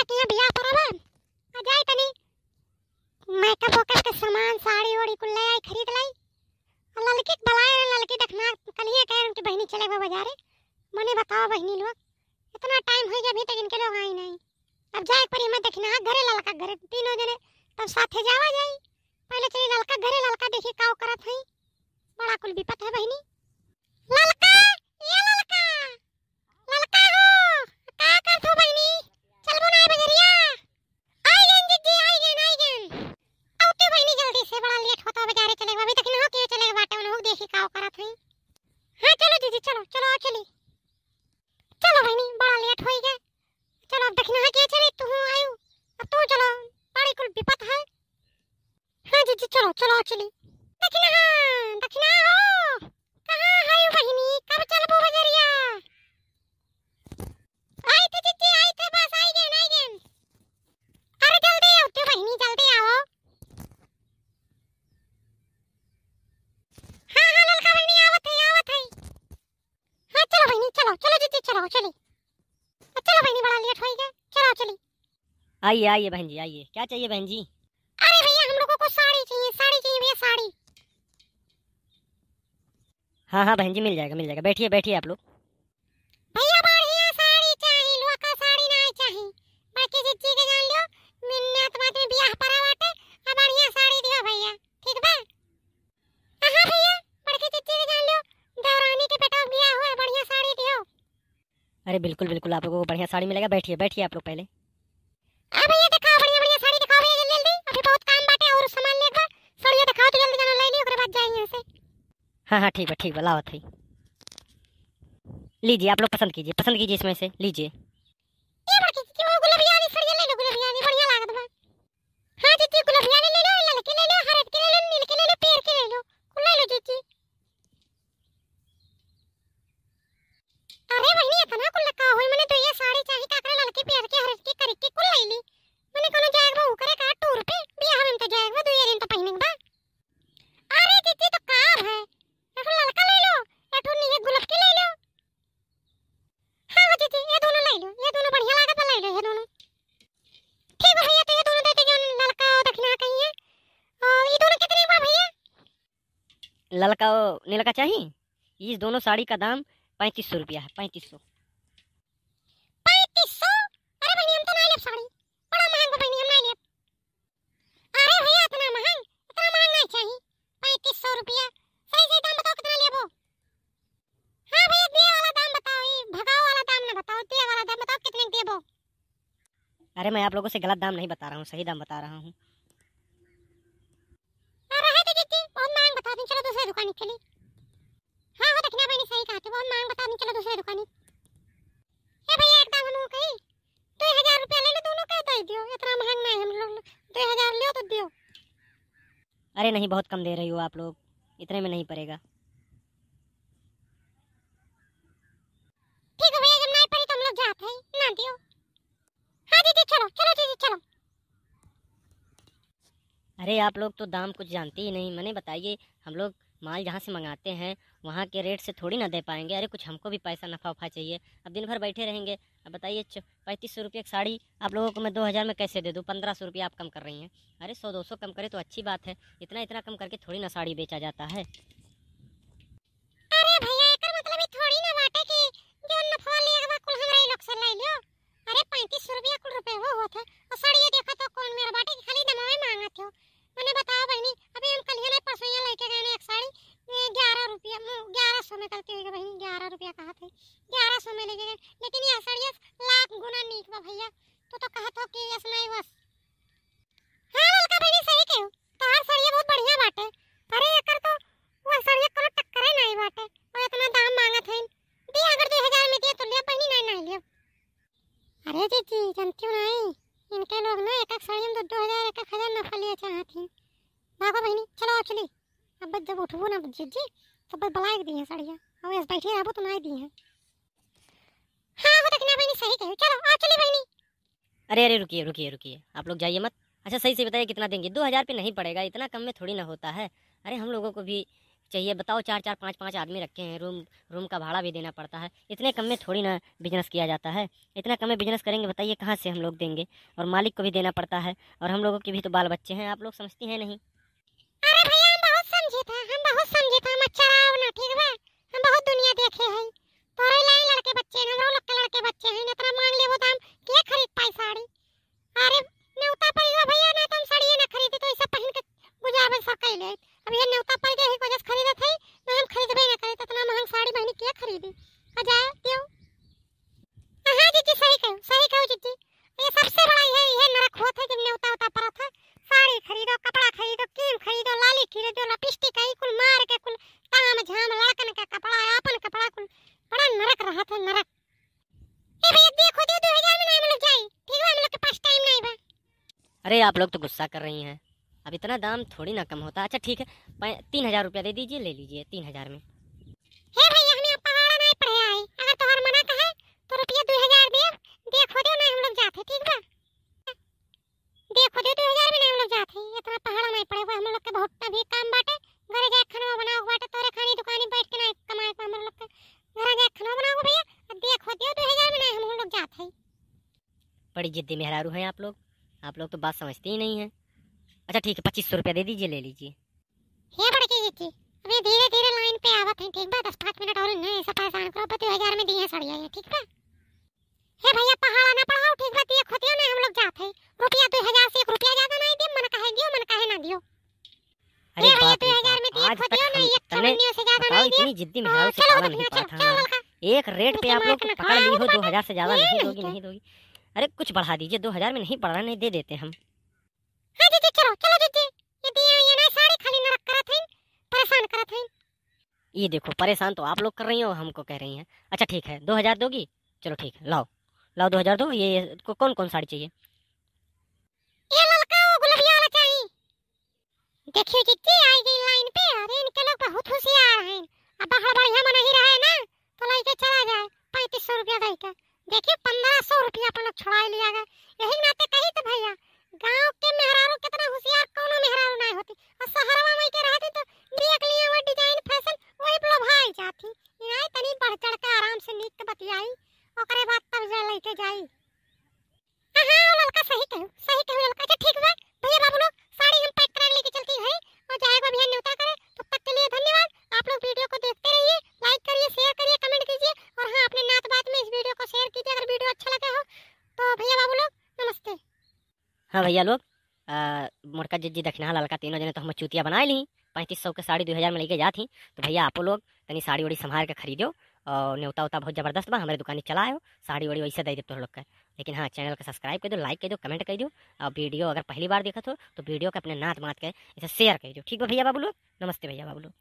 के यहाँ बियाह परवा आ जाए तनी मेकअप वोकअप के सामान साड़ी ओड़ी कुल ले आई खरीद लाई। और लड़की के बलाए लड़की देखना कलिए कह उनकी बहनी चले गए बाजारे। मने बताओ बहनी लोग इतना टाइम हो गया अभी तक इनके लोग आए नहीं। अब जाए पर मैं देखना घरे लड़का घरे तीनों जने तब साथे जावा जाई। पहले चली लड़का घरे लड़का देखी का करत हई। बड़ा कुल विपत है बहनी। लड़का ये लड़का लड़का हो का करत हो बहनी चलबो ना बजरिया। आई गन जी आई गन औते बहनी जल्दी से बड़ा लेट होता बाजारे चले अभी तक न के चले बाटे उन लोग देखी का करत हई। हां चलो दीदी चलो चलो चली चलो बहनी बड़ा लेट हो गया। चलो अब देखना के चली तू आयु अब तू चलो बड़ी कुल विपत है। हां जी चलो चलो चली दक्षिणा हो कहां है बहनी कब चलबो बजरिया। आई थे जीजी आई थे बस आई गए। अरे जल्दी आओ तो बहनी जल्दी आओ। हां ललका बहनी आवत है। हां चलो बहनी चलो चलो जीजी चलो चली चलो बहनी बड़ा लेट हो गया चलो चली। आइए आइए बहन जी आइए। क्या चाहिए बहन जी? अरे भैया हम लोगों को साड़ी चाहिए भैया साड़ी। हाँ बहन जी मिल जाएगा बैठिए बैठिए आप लोग। भैया बढ़िया साड़ी चाहिए लोका साड़ी नहीं चाहिए। बाकी जीजी के जान लियो मिन्नत बात में बियाह परा बाटे अब बढ़िया साड़ी दियो भैया ठीक बा। हां भैया बड़की जीजी के जान लियो देवरानी के बेटा बियाह हुआ बढ़िया साड़ी दियो। अरे बिल्कुल बिल्कुल आप लोगों को बढ़िया साड़ी मिलेगा। बैठिए बैठिए आप लोग पहले। आ भैया दिखाओ बढ़िया साड़ी दिखाओ भैया जल्दी अभी बहुत काम बाटे और सामान लेगा साड़ी दिखाओ तो जल्दी जानो ले लियो ओकरे बाद जाएंगे यहां से। हाँ ठीक है लावत है। लीजिए आप लोग पसंद कीजिए इसमें से लीजिए। ये बड़की जीजी वो गुलाबिया वाली साड़ी ले लो गुलाबिया वाली बढ़िया लागत बा। हां जीजी गुलाबिया ले लो ललकी ले लो हरद की ले लो नील की ले लो पेड़ की ले लो कुल ले लो जीजी। अरे बहनी इतना कुल लगा होई मने तो ये साड़ी चाहिए ताकरे ललकी पेड़ की हरद की करी की कुल ले ली। मने कोनो जाएगा वो करे का टूर पे बियाह में तो जाएगा 2 दिन तो पहने बा। अरे जीजी तो कार है एक ललका ले लो एक नीले गुलाब की ले लो। हां जीजी ये दोनों ले लो ये दोनों बढ़िया लागत ले लो ये दोनों। ठीक है भैया तो ये दोनों दे दीजिए ललका और दक्षिणा कहिए। और ये दोनों कितने बा भैया? ललका नीला का चाहिए। इस दोनों साड़ी का दाम 3500 रुपया है 3500। 3500 अरे बहनी हम तो नहीं ले साड़ी बड़ा महंगा बहनी हम नहीं ले। अरे भैया इतना महंगा नहीं चाहिए 3500 रुपया सही दाम बताओ कितना लेबो। हां भैया दिए वाला दाम बताओ ये भगाओ वाला दाम ना बताओ दिए वाला दाम बताओ कितने देबो। अरे मैं आप लोगों से गलत दाम नहीं बता रहा हूँ सही दाम बता रहा हूँ। अरे है दीदी बहुत महंगा बता दूं चलो दूसरी दुकान चली। हां हो देखना बहनी सही कहा बहुत महंगा बता दूं चलो दूसरी दुकान। ए भैया एक दाम हम कही 2000 रुपया ले लो दोनों कह दे दियो इतना महंगा नहीं हम लोग 2000 लियो तो दियो। अरे नहीं बहुत कम दे रही हो आप लोग इतने में नहीं पड़ेगा। ठीक है भैया जब नहीं पड़ी तो हम लोग जाते हैं ना दियो। हां दीदी चलो चलो दीदी चलो। अरे आप लोग तो दाम कुछ जानते ही नहीं। मैंने बताइए हम लोग माल जहाँ से मंगाते हैं वहाँ के रेट से थोड़ी ना दे पाएंगे। अरे कुछ हमको भी पैसा नफ़ा उफा चाहिए। अब दिन भर बैठे रहेंगे। अब बताइए 3500 रुपये की साड़ी आप लोगों को मैं 2000 में कैसे दे दूँ? 1500 रुपया आप कम कर रही हैं। अरे 100-200 कम करे तो अच्छी बात है। इतना कम करके थोड़ी ना साड़ी बेचा जाता है। अरे भैया एकर मतलब ही थोड़ी ना बाटे कि जो नफा लेगा कुल हमरा ही लोग से ले लियो। अरे 3500 रुपया कुल रुपए वो होत है और साड़ी ये देखा तो कौन मेरा बाटे कि खाली दमा में मांगत हो। मैंने बताओ बहनी अभी हम कल ही नहीं परसों ये लेके गए एक साड़ी 11 रुपया 1100 में करते हुए बहनी 11 रुपया कहा थे 1100 में लेके गए लेकिन ये साड़ी लाख गुना नीक बा भैया तो कहा था कि ऐसा नहीं बस। हां ललका बहनी सही कहू तो हर साड़ी बहुत बढ़िया बाटे। अरे एकर तो वो साड़ी कोनो टक्कर नहीं बाटे और इतना दाम मांगत है दी अगर 2000 में दिए तो ले बहनी नहीं लियो। अरे जीजी जानती हो नहीं इनके लोग ना एक साड़ी में 2000 1000 नफा लिए चाहते हैं। भागो बहनी चलो चली अब जब उठबो ना जीजी तो बस बलाए दी है साड़ियां और ऐसे बैठे रहबो तो नहीं दी है। हां हो देखना बहनी सही कहो चलो आ चली बहनी। अरे रुकिए आप लोग जाइए मत। अच्छा सही से बताइए कितना देंगे? 2000 पे नहीं पड़ेगा इतना कम में थोड़ी ना होता है। अरे हम लोगों को भी चाहिए बताओ। 4-4 5-5 आदमी रखे हैं, रूम का भाड़ा भी देना पड़ता है। इतने कम में थोड़ी ना बिजनेस किया जाता है। इतना कम में बिजनेस करेंगे बताइए कहाँ से हम लोग देंगे, और मालिक को भी देना पड़ता है, और हम लोगों के भी तो बाल बच्चे हैं, आप लोग समझती हैं नहीं। अरे भैया हम बहुत समझे था, हम बहुत समझे था, मत चढ़ाओ ना, ठीक बा। हम बहुत दुनिया देखे हैं। तोरे लाई लड़के बच्चे हैं, हम लोग के लड़के बच्चे हैं, इतना मांग लेबो तो हम के खरीद पाई साड़ी। अरे न्योता पड़ गया भैया, ना तुम साड़ी ना खरीदी तो इसे पहन के गुजारे सब कैले। अब ये न्योता पड़ गया ही को जस खरीदत है, ना हम खरीदबे ना करे, इतना महंग साड़ी बहनी के खरीदी। आ जाए दियो। हां जीजी सही कहो जीजी। ये सबसे बड़ा ये नरक होता है जब न्योता होता पड़ा था। साड़ी खरीदो, कपड़ा खरीदो, क्रीम खरीदो, लाली खरीदो, लिपस्टिक है कुल मार के कुल ताम झाम लड़कन का कपड़ा, अपन कपड़ा कुल बड़ा नरक रहा था, नरक। ए भैया देखो दे 2000 में ना हम लोग जाई, ठीक है, हम लोग के पास टाइम नहीं बा। अरे आप लोग तो गुस्सा कर रही हैं, अब इतना दाम थोड़ी ना कम होता। अच्छा ठीक है, 3000 रुपया दे दीजिए, ले लीजिए 3000 में। हे भैया हमें पहाड़ नहीं पढ़े आई, अगर तोहर मना कहे तो रुपया 2000 दे, देखो दे ना हम लोग जाते, ठीक बा। देखो दे 2000 में ना हम लोग जाते, इतना पहाड़ नहीं पड़े हम लोग के बहुत अभी काम बाटे। घरे जाके खाना बनाओ बाटे, तोरे खानी दुकानी बैठ के ना कमाए को हम लोग के। घरे जाके खाना बनाओ भैया, देखो दे 2000 में ना हम लोग जाते। बड़ी जिद्दी मेहरारू हैं आप लोग तो बात समझते ही नहीं हैं। अच्छा ठीक है, 2500 रुपया दे दीजिए, ले लीजिए। हे बड़की जीजी अभी धीरे धीरे लाइन पे आवत है, ठीक बा। 10-5 मिनट और नहीं ऐसा परेशान करो, 2000 में दिए सड़िया ये, ठीक बा। हे भैया पहाड़ ना पढ़ाओ, ठीक बा, देखो दियो ना हम लोग जाते हैं। रुपया 2000 से 1 रुपया ज्यादा नहीं दे, मन कहे दियो, मन कहे ना दियो। अरे हे भैया बाप रे 2000 में बाप, आज देखो तक दियो ना, हम एक तने चवन्नियों से ज्यादा बताओ नहीं दियो। इतनी जिद्दी मेहरारू से चलो पाला नहीं बकनिया, पाता चलो हमारा। लड़का। एक रेट पे आप लोग दिमाग ना पकड़ ली हो, खाओ, 2000 से ज्यादा ये नहीं नहीं दोगी, क्या? नहीं दोगी। अरे कुछ बढ़ा दीजिए, 2000 में नहीं पड़ रहा, नहीं दे देते हम। हां जीजी चलो चलो जीजी, ये दिया ये ना साड़ी खाली नरक करत है, परेशान करत है। ये देखो परेशान तो आप लोग कर रही हो, हमको कह रही हैं। अच्छा ठीक है, 2000 दोगी, चलो ठीक है, लाओ लाओ 2000 दो। ये कौन कौन साड़ी चाहिए? ये लड़का वो गुलाबिया वाला चाहिए। देखियो जीजी आई गई लाइन पे, अरे इनके लोग बहुत होशियार हैं। अब बड़ा बढ़िया मन ही रहे ना तो लेके चला जाए 3500 रुपया दे के। देखिए 1500 रुपया अपन लोग छुड़ा लिया गया। यही नाते कही तो भैया गांव के मेहरारू कितना होशियार कोनो मेहरारू नहीं होती, और शहरवा में के रहती तो देख लिया वो डिजाइन फैशन वही पे भाई जाती। यहाँ तनी बढ़ चढ़ के आराम से नीक के बतियाई, ओकरे बाद तब जा लेके जाई। हां वो लड़का सही कहू लड़का। अच्छा ठीक बा भैया बाबू लोग साड़ी हम पैक करा लेके चलती है और जाएगा भैया न्योता करे। तब तक के लिए धन्यवाद। आप लोग वीडियो को देखते रहिए, लाइक करिए, शेयर करिए, कमेंट कीजिए, और हाँ अपने नात बात में इस वीडियो को शेयर कीजिए अगर वीडियो अच्छा लगा हो तो। भैया बाबू लोग नमस्ते। हाँ भैया लोग, मोटका जिज्जी दक्षिणा लड़का तीनों जने तो हम चूतिया बना ली। 3500 के साड़ी 2000 में लेके जाती, तो भैया आपो लोग तनी साड़ी वाड़ी संभाल के खरीदो, और न्योता उता बहुत जबरदस्त बा, हमारे दुकान चलाओ, साड़ी वाड़ी वैसे दे दे तो लोग का। लेकिन हाँ चैनल को सब्सक्राइब कर दो, लाइक कर दो, कमेंट कर दो, और वीडियो अगर पहली बार देखा तो वीडियो को अपने नात मात के इसे शेयर कर दो। ठीक है भैया बाबू लोग, नमस्ते भैया बाबू लोग।